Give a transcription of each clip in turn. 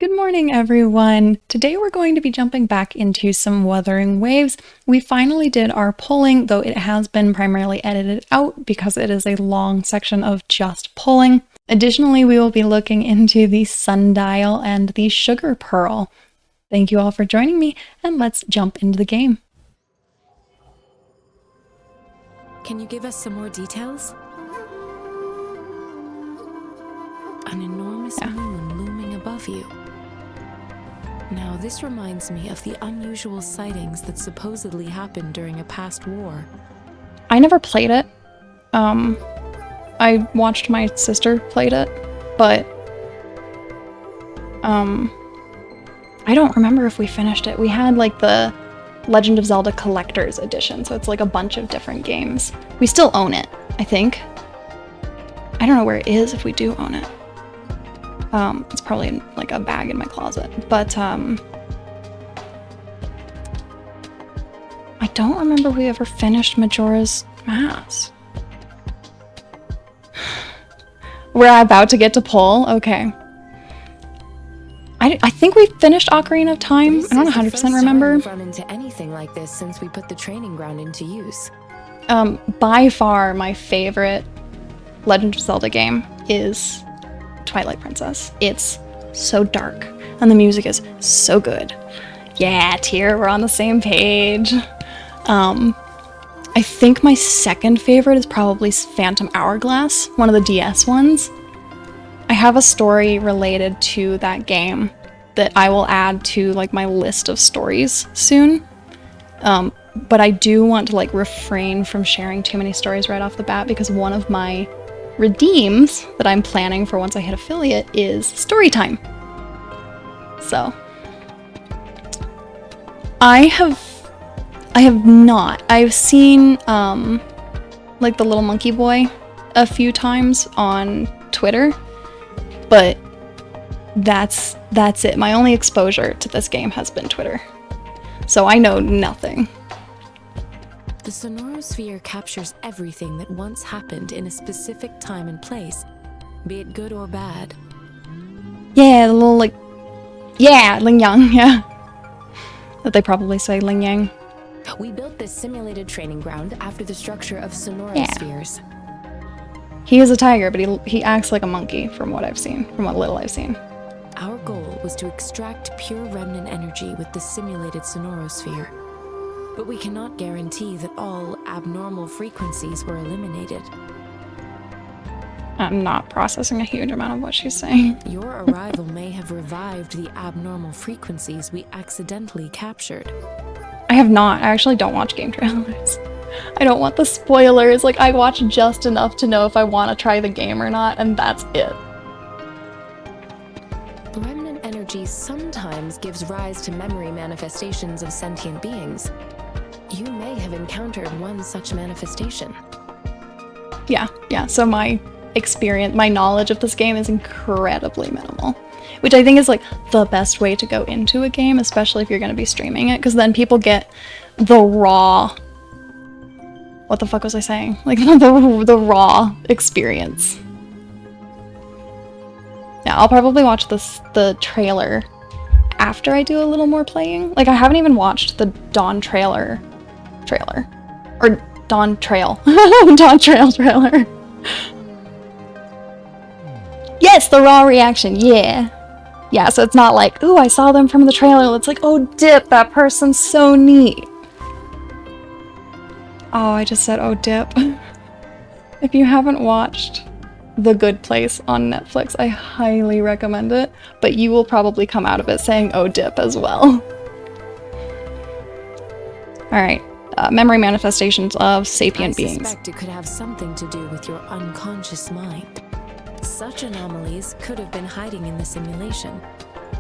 Good morning, everyone. Today we're going to be jumping back into some Wuthering Waves. We finally did our pulling, though it has been primarily edited out because it is a long section of just pulling. Additionally, we will be looking into the sundial and the sugar pearl. Thank you all for joining me, and let's jump into the game. Can you give us some more details? An enormous moon looming above you. Now, this reminds me of the unusual sightings that supposedly happened during a past war. I never played it. I watched my sister played it, but I don't remember if we finished it. We had like the Legend of Zelda Collector's Edition, so it's like a bunch of different games. We still own it, I think. I don't know where it is if we do own it. It's probably in like a bag in my closet, but I don't remember we ever finished Majora's Mask. We're about to get to pull? Okay. I think we finished Ocarina of Time. I don't 100% remember. We've run into anything like this since we put the training ground into use. By far my favorite Legend of Zelda game is Twilight Princess. It's so dark and the music is so good. Yeah, Tyr, we're on the same page. I think my second favorite is probably Phantom Hourglass, one of the DS ones. I have a story related to that game that I will add to like my list of stories soon. But I do want to like refrain from sharing too many stories right off the bat because one of my redeems that I'm planning for once I hit affiliate is story time. So I've seen like the little monkey boy a few times on Twitter, but that's it. My only exposure to this game has been Twitter, so I know nothing. The Sonorosphere captures everything that once happened in a specific time and place, be it good or bad. Yeah, the little like, yeah, Ling Yang, yeah. That they probably say Ling Yang. We built this simulated training ground after the structure of Sonorospheres. Yeah. He is a tiger, but he acts like a monkey from what I've seen, from what little I've seen. Our goal was to extract pure remnant energy with the simulated Sonorosphere. But we cannot guarantee that all abnormal frequencies were eliminated. I'm not processing a huge amount of what she's saying. Your arrival may have revived the abnormal frequencies we accidentally captured. I have not. I actually don't watch game trailers. I don't want the spoilers. Like, I watch just enough to know if I want to try the game or not, and that's it. Remnant energy sometimes gives rise to memory manifestations of sentient beings. You may have encountered one such manifestation. Yeah. So my experience, my knowledge of this game is incredibly minimal, which I think is like the best way to go into a game, especially if you're going to be streaming it, because then people get the raw, what the fuck was I saying? Like the raw experience. Yeah, I'll probably watch the trailer after I do a little more playing. Like, I haven't even watched the Dawn trailer. Or Dawn Trail. Dawn Trail trailer. Yes, the raw reaction, yeah. Yeah, so it's not like, ooh, I saw them from the trailer. It's like, oh, dip, that person's so neat. Oh, I just said, oh, dip. If you haven't watched The Good Place on Netflix, I highly recommend it, but you will probably come out of it saying, oh, dip as well. Alright. Memory manifestations of sapient beings. I suspect it could have something to do with your unconscious mind. Such anomalies could have been hiding in the simulation,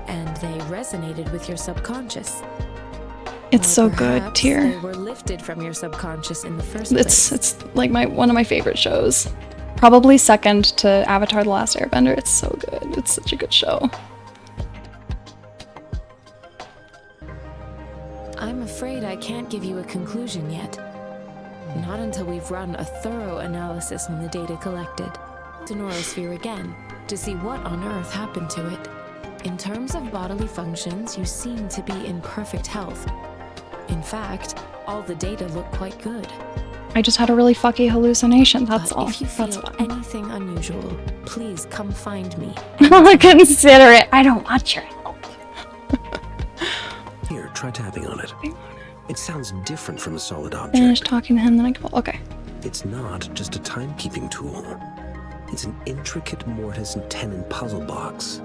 and they resonated with your subconscious. It's so good, Tyr. They were lifted from your subconscious in the first place. It's like one of my favorite shows. Probably second to Avatar: The Last Airbender. It's so good. It's such a good show. I'm afraid I can't give you a conclusion yet. Not until we've run a thorough analysis on the data collected. Sonorosphere again, to see what on earth happened to it. In terms of bodily functions, you seem to be in perfect health. In fact, all the data look quite good. I just had a really fucky hallucination, that's But all. if you That's feel fine. anything unusual, please come find me. Consider it. I don't want your help. Here, try tapping on it. It sounds different from a solid object. Finish talking to him, then I can... Okay. It's not just a timekeeping tool. It's an intricate mortise and tenon puzzle box.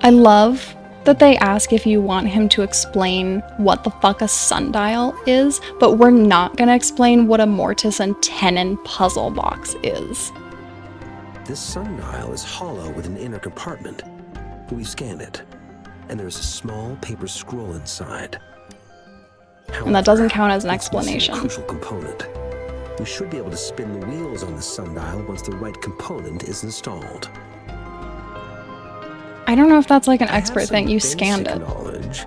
I love that they ask if you want him to explain what the fuck a sundial is, but we're not gonna explain what a mortise and tenon puzzle box is. This sundial is hollow with an inner compartment. We scanned it, and there's a small paper scroll inside. And that doesn't count as an It's missing a explanation. crucial component. We should be able to spin the wheels on the sundial once the right component is installed. I don't know if that's like an I have expert some thing. You basic scanned it. knowledge,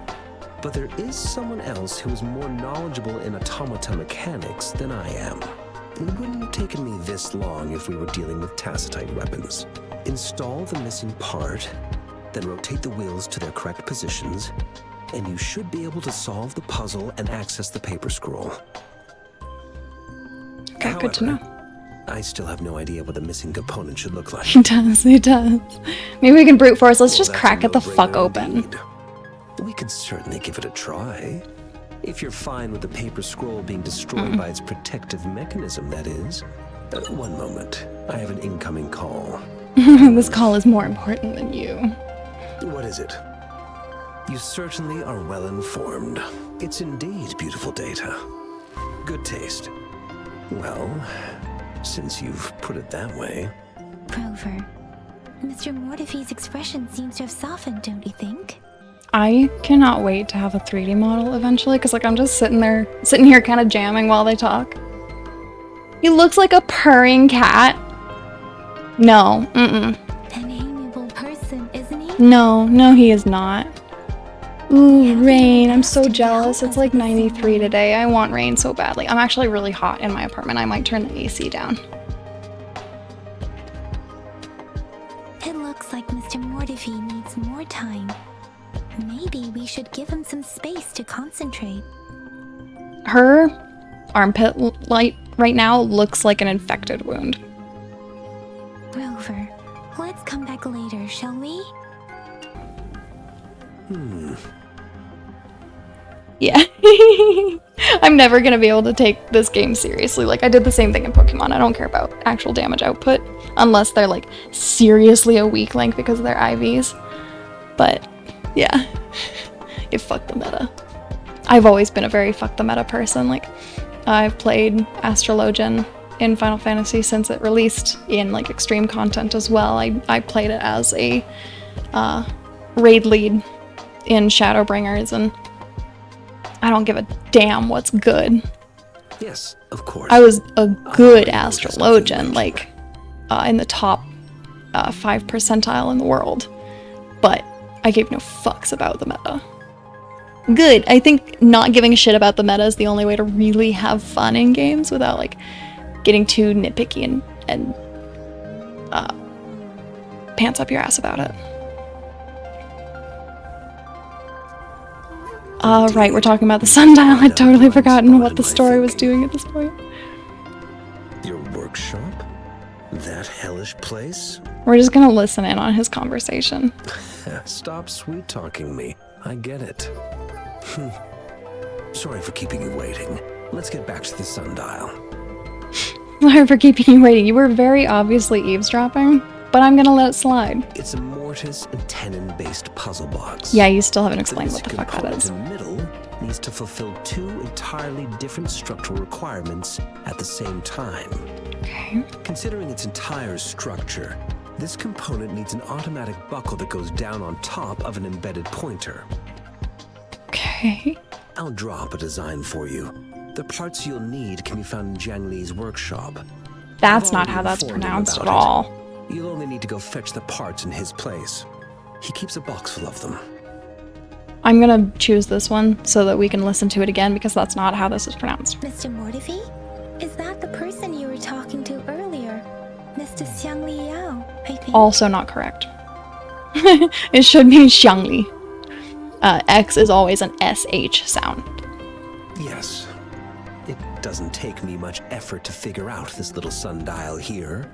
but there is someone else who is more knowledgeable in automata mechanics than I am. It wouldn't have taken me this long if we were dealing with tacitite weapons. Install the missing part, then rotate the wheels to their correct positions, and you should be able to solve the puzzle and access the paper scroll. Okay, good to know. I still have no idea what the missing component should look like. It does, it does. Maybe we can brute force. Let's Well, just that's crack a it the fuck no-brainer open. indeed. We could certainly give it a try. If you're fine with the paper scroll being destroyed by its protective mechanism, that is. One moment. I have an incoming call. This call is more important than you. What is it? You certainly are well informed. It's indeed beautiful data. Good taste. Well, since you've put it that way. Rover, Mr. Mortifee's expression seems to have softened, don't you think? I cannot wait to have a 3D model eventually, because like I'm just sitting here kind of jamming while they talk. He looks like a purring cat. No, An amiable person, isn't he? no, he is not. Ooh, rain. I'm so jealous. It's like 93 today. I want rain so badly. I'm actually really hot in my apartment. I might turn the AC down. It looks like Mr. Mortifee needs more time. Maybe we should give him some space to concentrate. Her armpit light right now looks like an infected wound. Rover, let's come back later, shall we? Yeah. I'm never gonna be able to take this game seriously. Like, I did the same thing in Pokemon. I don't care about actual damage output unless they're like seriously a weak link because of their IVs. But yeah, it fucked the meta. I've always been a very fuck the meta person. Like, I've played Astrologian in Final Fantasy since it released in like extreme content as well. I played it as a raid lead in Shadowbringers, and I don't give a damn what's good. Yes, of course. I was a good Astrologian, like in the top 5 percentile in the world, but I gave no fucks about the meta. Good. I think not giving a shit about the meta is the only way to really have fun in games without like getting too nitpicky and pants up your ass about it. Right, we're talking about the sundial. I'd totally forgotten what the story was doing at this point. Your workshop? That hellish place? We're just gonna listen in on his conversation. Stop sweet-talking me. I get it. Sorry for keeping you waiting. Let's get back to the sundial. Sorry for keeping you waiting. You were very obviously eavesdropping, but I'm gonna let it slide. It's a mortise and tenon-based puzzle box. Yeah, you still haven't The explained what the missing fuck that component is. in the middle needs to fulfill 2 entirely different structural requirements at the same time. Okay. Considering its entire structure, this component needs an automatic buckle that goes down on top of an embedded pointer. Okay. I'll draw up a design for you. The parts you'll need can be found in Jiang Li's workshop. That's I've not already how that's informed him pronounced at about it. all. You'll only need to go fetch the parts in his place. He keeps a box full of them. I'm gonna choose this one so that we can listen to it again because that's not how this is pronounced. Mr. Mortifee? Is that the person you were talking to earlier? Mr. Xiang Liao, I think. Also not correct. It should be Xiangli. X is always an SH sound. Yes. It doesn't take me much effort to figure out this little sundial here.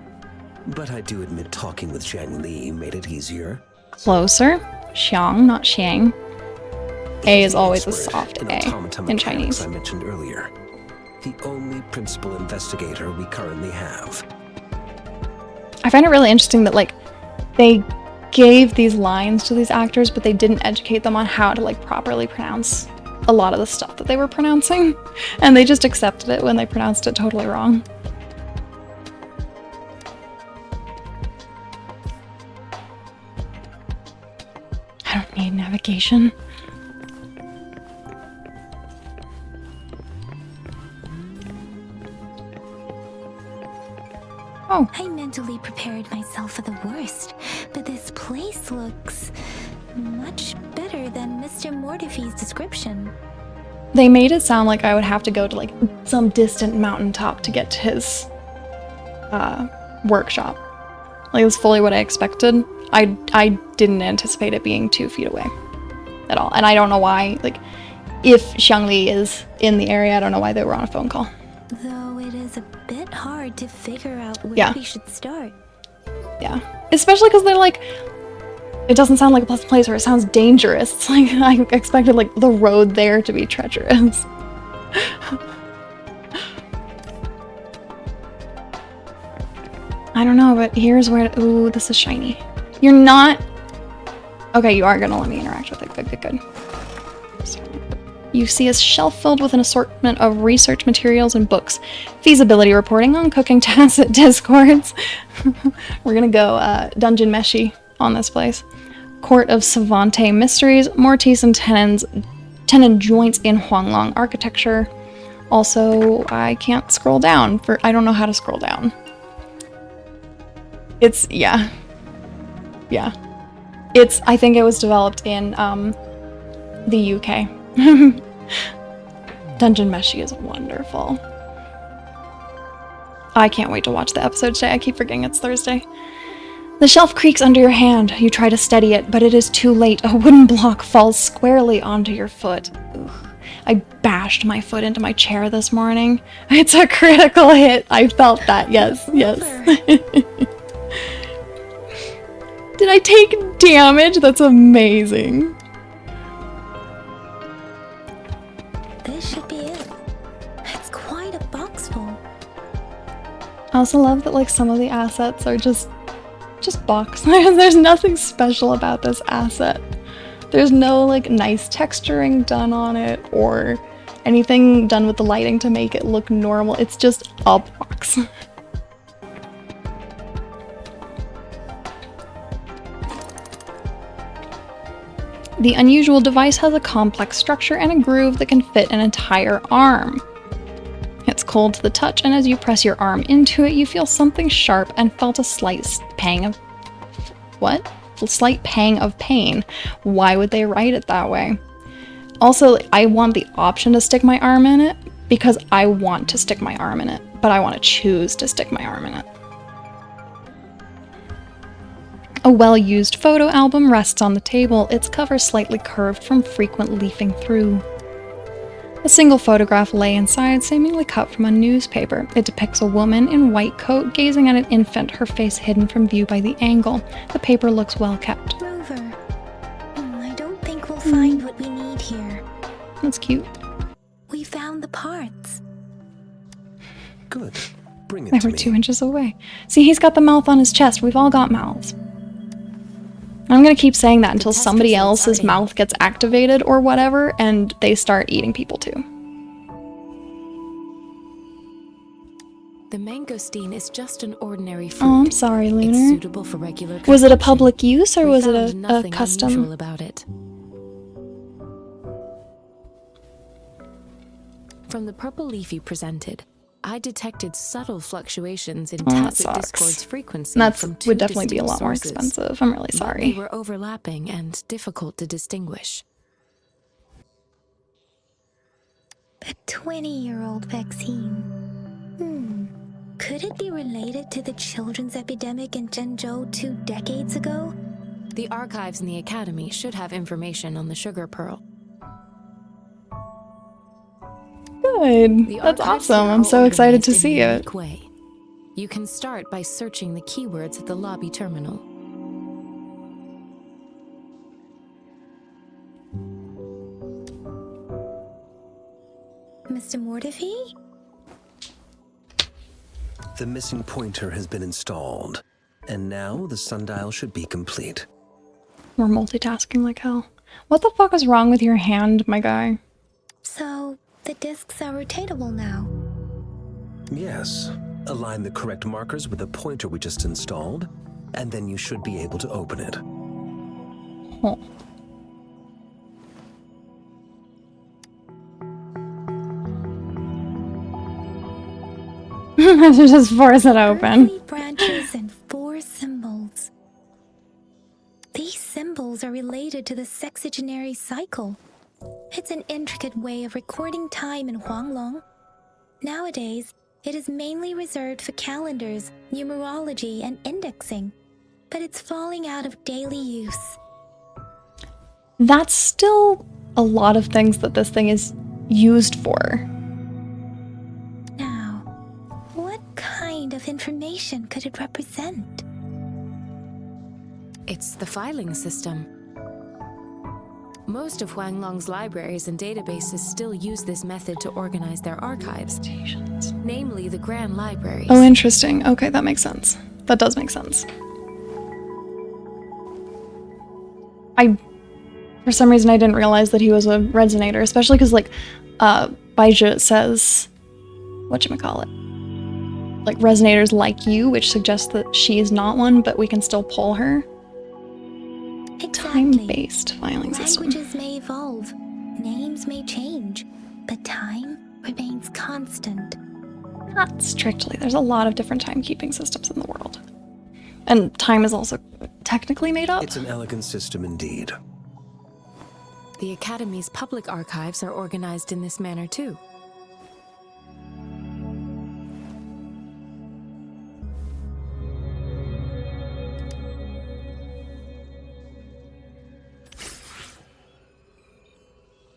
But I do admit talking with Zhang Li made it easier. Closer. Xiang, not Xiang. A is always a Expert soft in A automata in mechanics Chinese. I mentioned earlier. The only principal investigator we currently have. I find it really interesting that, like, they gave these lines to these actors, but they didn't educate them on how to, like, properly pronounce a lot of the stuff that they were pronouncing. And they just accepted it when they pronounced it totally wrong. I don't need navigation. Oh. I mentally prepared myself for the worst, but this place looks much better than Mr. Mortifee's description. They made it sound like I would have to go to, like, some distant mountaintop to get to his workshop. Like, it was fully what I expected. I didn't anticipate it being 2 feet away at all. And I don't know why. Like, if Xiangli is in the area, I don't know why they were on a phone call. Though it is a bit hard to figure out where Yeah. we should start. Yeah. Especially because they're like, it doesn't sound like a pleasant place, or it sounds dangerous. It's like, I expected, like, the road there to be treacherous. I don't know, but here's where, ooh, this is shiny. You're not, okay, you are gonna let me interact with it. Good, good, good. You see a shelf filled with an assortment of research materials and books. Feasibility reporting on cooking tacit discords. We're gonna go Dungeon Meshi on this place. Court of Savante Mysteries. Mortise and Tenon joints in Huanglong architecture. Also, I can't scroll down for, I don't know how to scroll down. It's, yeah. Yeah. It's, I think it was developed in the UK. Dungeon Meshi is wonderful. I can't wait to watch the episode today. I keep forgetting it's Thursday. The shelf creaks under your hand. You try to steady it, but it is too late. A wooden block falls squarely onto your foot. Ugh. I bashed my foot into my chair this morning. It's a critical hit. I felt that. Yes, yes. Did I take damage? That's amazing. This should be it. It's quite a box full. I also love that, like, some of the assets are just box. There's nothing special about this asset. There's no, like, nice texturing done on it or anything done with the lighting to make it look normal. It's just a box. The unusual device has a complex structure and a groove that can fit an entire arm. It's cold to the touch, and as you press your arm into it, you feel something sharp and felt a slight pang of... what? A slight pang of pain. Why would they write it that way? Also, I want the option to stick my arm in it, because I want to stick my arm in it, but I want to choose to stick my arm in it. A well-used photo album rests on the table, its cover slightly curved from frequent leafing through. A single photograph lay inside, seemingly cut from a newspaper. It depicts a woman in white coat gazing at an infant, her face hidden from view by the angle. The paper looks well kept. Rover, I don't think we'll find what we need here. That's cute. We found the parts. Good. Bring it They to were me. 2 inches away. See, he's got the mouth on his chest. We've all got mouths. I'm gonna keep saying that until test somebody results else's are in. mouth gets activated or whatever, and they start eating people too. The mangosteen is just an ordinary fruit. Oh, I'm sorry, It's Lunar. suitable for regular Was it a consumption. public use or We was it found a nothing custom? unusual about it. From the purple leaf you presented, I detected subtle fluctuations in Oh, that tacit sucks. discord's frequency That from two would definitely be a distinct lot more sources, expensive. I'm really but sorry. they were overlapping and difficult to distinguish. A 20-year-old vaccine. Could it be related to the children's epidemic in Zhengzhou 2 decades ago? The archives in the Academy should have information on the sugar pearl. Good. The That's archives here awesome. I'm are so excited to organized in see a it. unique way. You can start by searching the keywords at the lobby terminal. Mr. Mordefi? The missing pointer has been installed, and now the sundial should be complete. We're multitasking like hell. What the fuck is wrong with your hand, my guy? So, the discs are rotatable now. Yes. Align the correct markers with the pointer we just installed, and then you should be able to open it. Oh. Just force it open. 3 branches and 4 symbols. These symbols are related to the sexagenary cycle. It's an intricate way of recording time in Huanglong. Nowadays, it is mainly reserved for calendars, numerology, and indexing, but it's falling out of daily use. That's still a lot of things that this thing is used for. Now, what kind of information could it represent? It's the filing system. Most of Huanglong's libraries and databases still use this method to organize their archives, namely the Grand Libraries. Oh, interesting. Okay, that makes sense. That does make sense. For some reason, I didn't realize that he was a resonator, especially because, like, Baiju says, whatchamacallit, like, resonators like you, which suggests that she's not one, but we can still pull her. Exactly. Time-based filing system. Languages may evolve, names may change, but time remains constant. Not strictly. There's a lot of different timekeeping systems in the world. And time is also technically made up. It's an elegant system indeed. The Academy's public archives are organized in this manner too.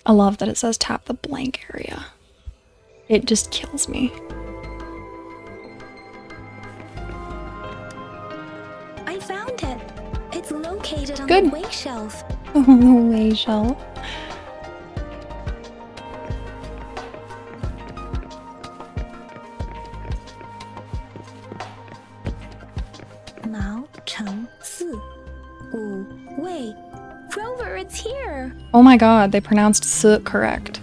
I love that it says tap the blank area. It just kills me. I found it. It's located on Good. the way shelf. Oh, no way, Shell. Mao Cheng Si. Wu Wei. Rover, it's here. Oh my god, they pronounced S correct.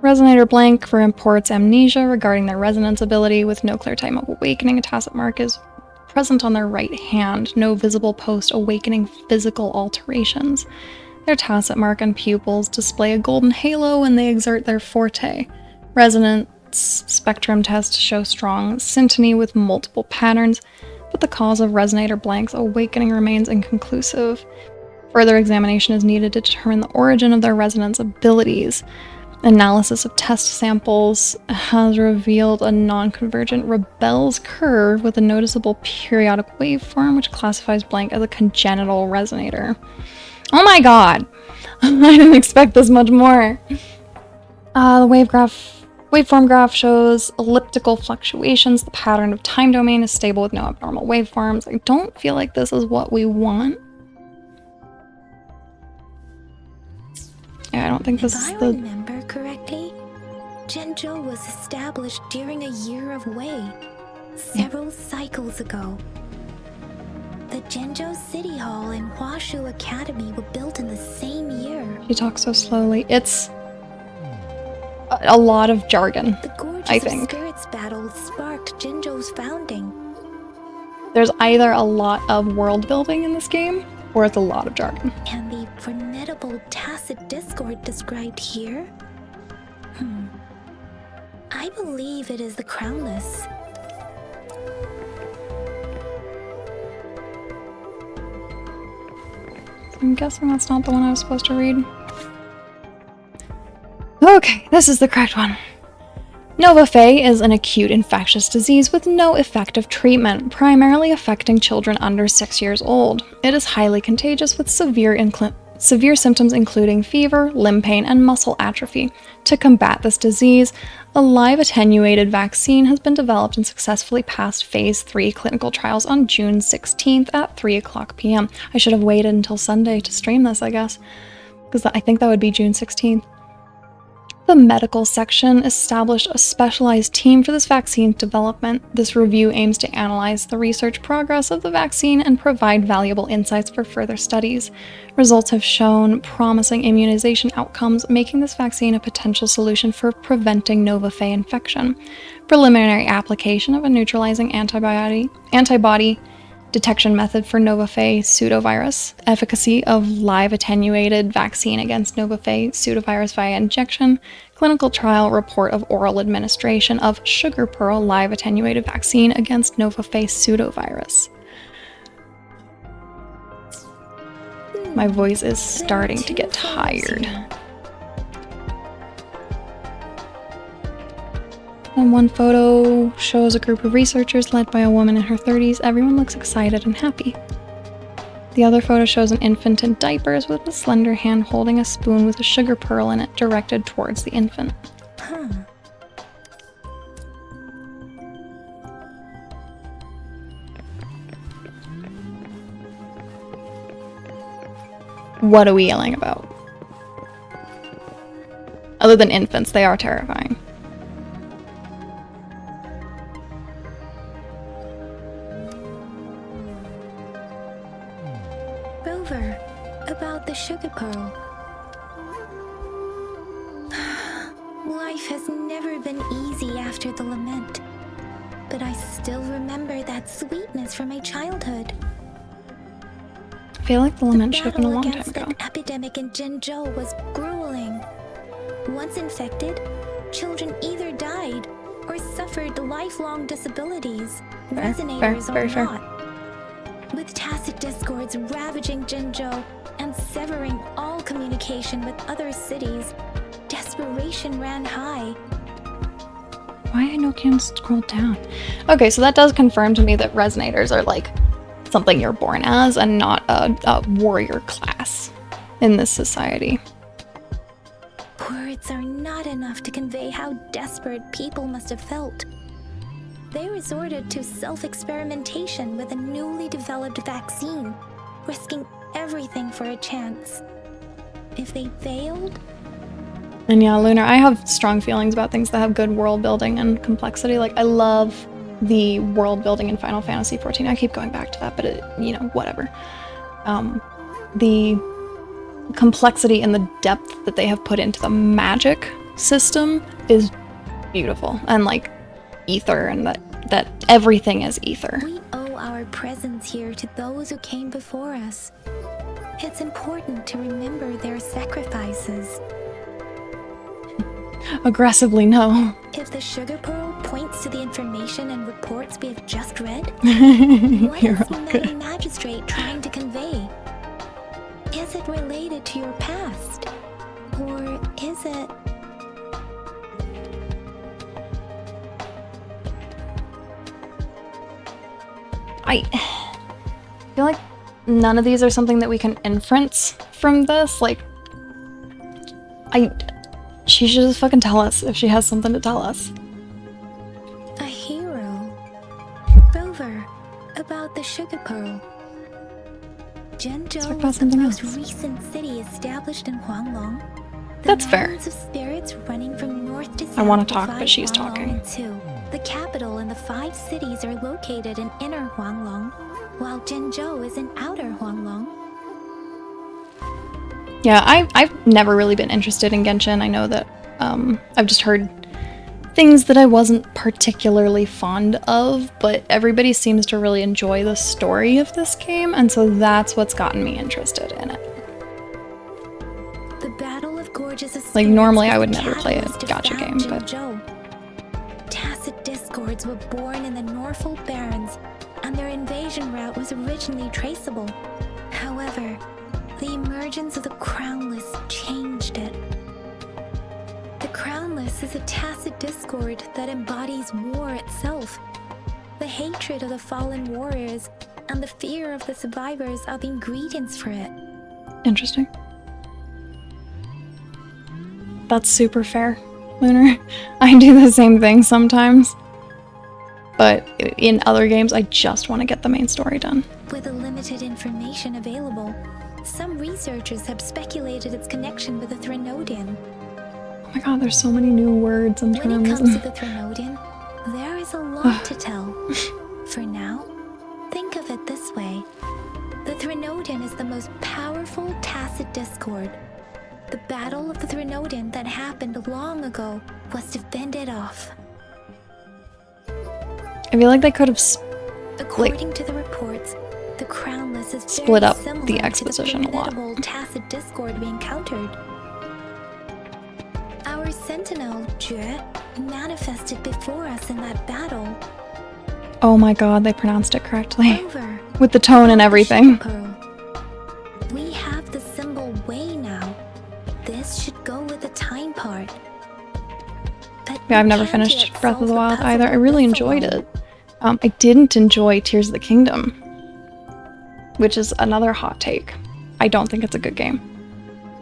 Resonator blank for imports amnesia regarding their resonance ability with no clear time of awakening. A tacit mark is present on their right hand. No visible post awakening physical alterations. Their tacit mark and pupils display a golden halo when they exert their forte. Resonance spectrum tests show strong syntony with multiple patterns, but the cause of resonator blank's awakening remains inconclusive. Further examination is needed to determine the origin of their resonance abilities. Analysis of test samples has revealed a non-convergent Rebel's curve with a noticeable periodic waveform, which classifies blank as a congenital resonator. Oh my god! I didn't expect this much more. The waveform graph shows elliptical fluctuations. The pattern of time domain is stable with no abnormal waveforms. I don't feel like this is what we want. Yeah, I don't think this is If I the... remember correctly, Zhenzhou was established during a year of Wei, several cycles ago. The Zhenzhou City Hall and Huashu Academy were built in the same year. She talks so slowly. It's a lot of jargon, The Gorgeous I of think. Spirits battle sparked Zhenzhou's founding. There's either a lot of world building in this game, or it's a lot of jargon. And the formidable tacit discord described here? I believe it is the Crownless. I'm guessing that's not the one I was supposed to read. Okay, this is the correct one. Nova Fey is an acute infectious disease with no effective treatment, primarily affecting children under 6 years old. It is highly contagious with severe symptoms including fever, limb pain, and muscle atrophy. To combat this disease, a live attenuated vaccine has been developed and successfully passed Phase 3 clinical trials on June 16th at 3:00 p.m. I should have waited until Sunday to stream this, I guess, because I think that would be June 16th. The medical section established a specialized team for this vaccine's development. This review aims to analyze the research progress of the vaccine and provide valuable insights for further studies. Results have shown promising immunization outcomes, making this vaccine a potential solution for preventing Nova Fey infection. Preliminary application of a neutralizing antibody detection method for Nova Fey pseudovirus, efficacy of live attenuated vaccine against Nova Fey pseudovirus via injection, clinical trial report of oral administration of sugar pearl live attenuated vaccine against Nova Fey pseudovirus. My voice is starting to get tired. And one photo shows a group of researchers led by a woman in her 30s. Everyone looks excited and happy. The other photo shows an infant in diapers with a slender hand holding a spoon with a sugar pearl in it directed towards the infant. What are we yelling about? Other than infants, they are terrifying. Rover, about the sugar pearl. Life has never been easy after the lament, but I still remember that sweetness from my childhood. I feel like the lament should have been a long time against ago. an epidemic in Jinzhou was grueling. Once infected, children either died or suffered lifelong disabilities, resonators or fair. not. With tacit discords ravaging Jinzhou and severing all communication with other cities, desperation ran high. Why I know can't scroll down? Okay, so that does confirm to me that resonators are like something you're born as and not a warrior class in this society. Words are not enough to convey how desperate people must have felt. They resorted to self-experimentation with a newly developed vaccine, risking everything for a chance. If they failed... And yeah, Lunar, I have strong feelings about things that have good world building and complexity. Like, I love the world building in Final Fantasy XIV. I keep going back to that, but it, you know, whatever. The complexity and the depth that they have put into the magic system is beautiful. And like, ether, and that everything is ether. We owe our presence here to those who came before us. It's important to remember their sacrifices. Aggressively, no. If the sugar pearl points to the information and reports we have just read, what is the meta magistrate trying to convey? Is it related to your past? Or is it... I feel like none of these are something that we can inference from this. Like, she should just fucking tell us if she has something to tell us. A hero. Rover, about the sugar pearl. Jinzhou was the most recent city established in Huanglong. That's fair. Mountains of spirits running from north to south. I want to talk, but she's talking. The capital and the 5 cities are located in inner Huanglong, while Jinzhou is in outer Huanglong. Yeah, I've never really been interested in Genshin. I know that I've just heard things that I wasn't particularly fond of, but everybody seems to really enjoy the story of this game, and so that's what's gotten me interested in it. The Battle of Gorges of Like, normally I would never play a gacha game, but... Tacit discords were born in the Norfolk Barrens, and their invasion route was originally traceable. However, The emergence of the Crownless changed it. The Crownless is a tacit discord that embodies war itself. The hatred of the fallen warriors and the fear of the survivors are the ingredients for it. Interesting. That's super fair, Lunar. I do the same thing sometimes. But in other games, I just want to get the main story done. With the limited information available, some researchers have speculated its connection with the Threnodian. Oh my god, there's so many new words and terms. When it comes to the Threnodian, there is a lot to tell. For now, think of it this way. The Threnodian is the most powerful tacit discord. The battle of the Threnodian that happened long ago was to fend it off. I feel like they could have According to the reports, the Crownless is split very up similar the exposition to a the lot. formidable tacit discord we encountered. Our sentinel, Jue, manifested before us in that battle. Oh my god, they pronounced it correctly. Over. With the tone and everything. Pearl. We have the symbol way now. This should go with the time part. But Yeah, I've we never can't finished yet Breath of solve the Wild puzzle either. I with really this enjoyed alone. it. I didn't enjoy Tears of the Kingdom, which is another hot take. I don't think it's a good game.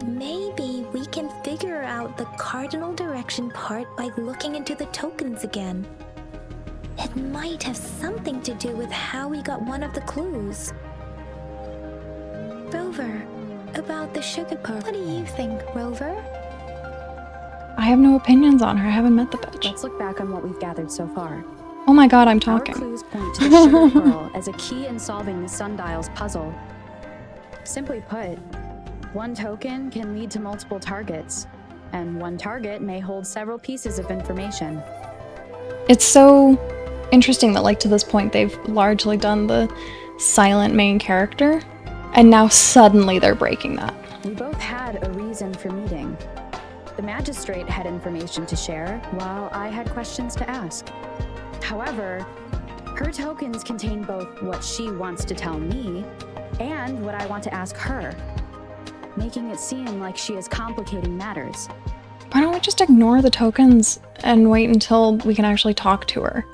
Maybe we can figure out the cardinal direction part by looking into the tokens again. It might have something to do with how we got one of the clues. Rover, about the sugar pearl. What do you think, Rover? I have no opinions on her. I haven't met the bitch. Let's look back on what we've gathered so far. Oh my god, I'm Our talking. clues point to the sugar pearl as a key in solving the sundial's puzzle. Simply put, one token can lead to multiple targets, and one target may hold several pieces of information. It's so interesting that, like, to this point, they've largely done the silent main character, and now suddenly they're breaking that. We both had a reason for meeting. The magistrate had information to share, while I had questions to ask. However, her tokens contain both what she wants to tell me and what I want to ask her, making it seem like she is complicating matters. Why don't we just ignore the tokens and wait until we can actually talk to her?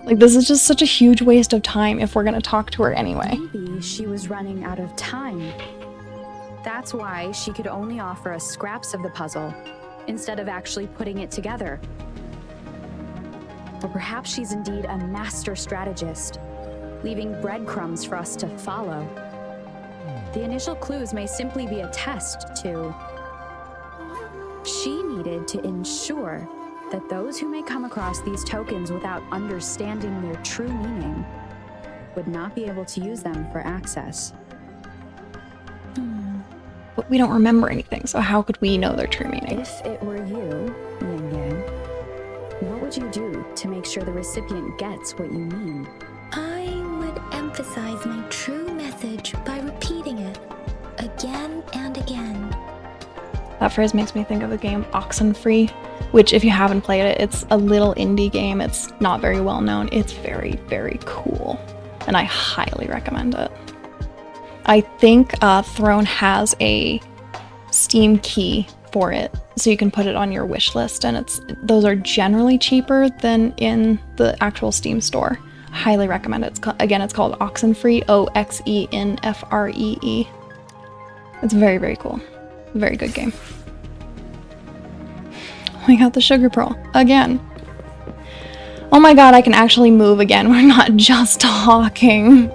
Like, this is just such a huge waste of time if we're gonna talk to her anyway. Maybe she was running out of time. That's why she could only offer us scraps of the puzzle instead of actually putting it together. Or perhaps she's indeed a master strategist, leaving breadcrumbs for us to follow. The initial clues may simply be a test to... She needed to ensure that those who may come across these tokens without understanding their true meaning would not be able to use them for access. But we don't remember anything, so how could we know their true meaning? If it were you, Yin Yang, what would you do to make sure the recipient gets what you mean? I would emphasize my true message by repeating it again and again. That phrase makes me think of the game Oxenfree, which, if you haven't played it, it's a little indie game. It's not very well known. It's very, very cool, and I highly recommend it. I think Throne has a Steam key for it, so you can put it on your wish list, and those are generally cheaper than in the actual Steam store. Highly recommend it. It's called Oxenfree, Oxenfree. It's very, very cool. Very good game. We got the sugar pearl again. Oh my god, I can actually move again. We're not just talking.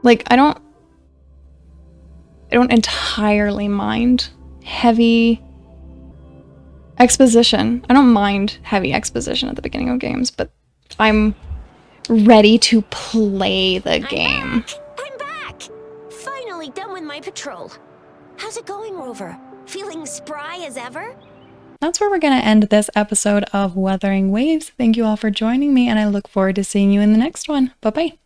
Like, I don't entirely mind heavy exposition. I don't mind heavy exposition at the beginning of games, but I'm ready to play the game. I'm back! Finally done with my patrol. How's it going, Rover? Feeling spry as ever? That's where we're going to end this episode of Wuthering Waves. Thank you all for joining me, and I look forward to seeing you in the next one. Bye-bye.